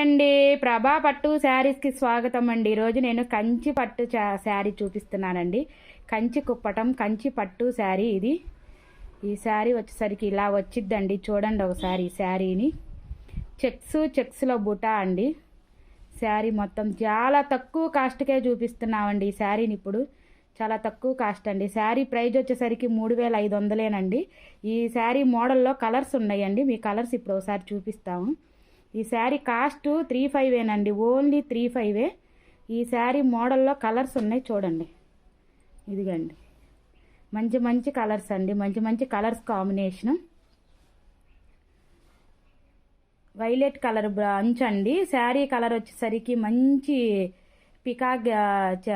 అండి, ప్రభా పట్టు శారీస్కి స్వాగతం అండి. ఈరోజు నేను కంచి పట్టు శారీ చూపిస్తున్నానండి. కంచి కుప్పటం కంచి పట్టు శారీ ఇది. ఈ శారీ వచ్చేసరికి ఇలా వచ్చిద్దండి. చూడండి ఒకసారి ఈ శారీని. చెక్స్లో బుటా అండి. శారీ మొత్తం చాలా తక్కువ కాస్ట్కే చూపిస్తున్నామండి ఈ శారీని. ఇప్పుడు చాలా తక్కువ కాస్ట్ అండి. శారీ ప్రైజ్ వచ్చేసరికి 3500 ఈ శారీ మోడల్లో కలర్స్ ఉన్నాయండి. మీ కలర్స్ ఇప్పుడు ఒకసారి చూపిస్తాము. ఈ శారీ కాస్ట్ 3500 ఓన్లీ 35. ఈ శారీ మోడల్లో కలర్స్ ఉన్నాయి చూడండి. ఇదిగండి, మంచి మంచి కలర్స్ అండి. మంచి మంచి కలర్స్ కాంబినేషను. వైలెట్ కలర్ అంచండి. శారీ కలర్ వచ్చేసరికి మంచి పికాక్,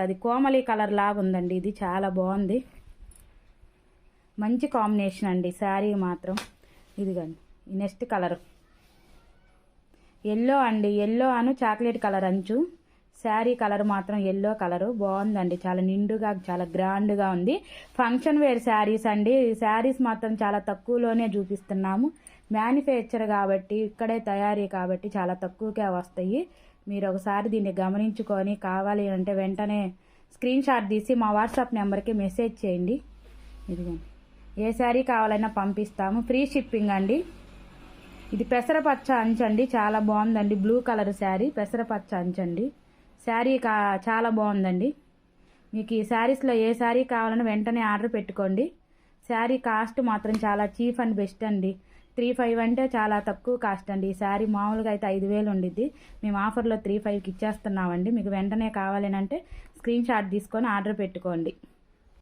అది కోమలి కలర్ లాగా ఉందండి. ఇది చాలా బాగుంది. మంచి కాంబినేషన్ అండి శారీ మాత్రం. ఇదిగండి, ఈ నెక్స్ట్ కలర్ ఎల్లో అండి. ఎల్లో అను చాక్లెట్ కలర్ అంచు. శారీ కలర్ మాత్రం ఎల్లో కలరు బాగుందండి. చాలా నిండుగా చాలా గ్రాండ్గా ఉంది. ఫంక్షన్ వేర్ శారీస్ అండి. శారీస్ మాత్రం చాలా తక్కువలోనే చూపిస్తున్నాము. మ్యానుఫ్యాక్చర్ కాబట్టి, ఇక్కడే తయారీ కాబట్టి చాలా తక్కువకే వస్తాయి. మీరు ఒకసారి దీన్ని గమనించుకొని కావాలి అంటే వెంటనే స్క్రీన్ షాట్ తీసి మా వాట్సాప్ నెంబర్కి మెసేజ్ చేయండి. ఇదిగోండి, ఏ శారీ కావాలన్నా పంపిస్తాము. ఫ్రీ షిప్పింగ్ అండి. ఇది పెసరపచ్చ అంచండి. చాలా బాగుందండి. బ్లూ కలర్ శారీ, పెసరపచ్చ అంచండి. శారీ చాలా బాగుందండి. మీకు ఈ శారీస్లో ఏ శారీ కావాలన్నా వెంటనే ఆర్డర్ పెట్టుకోండి. శారీ కాస్ట్ మాత్రం చాలా చీప్ అండ్ బెస్ట్ అండి. 35 అంటే చాలా తక్కువ కాస్ట్ అండి. ఈ శారీ మామూలుగా అయితే 5000 ఉండిద్ది. మేము ఆఫర్లో 35కి ఇచ్చేస్తున్నామండి. మీకు వెంటనే కావాలని అంటే స్క్రీన్ షాట్ తీసుకొని ఆర్డర్ పెట్టుకోండి.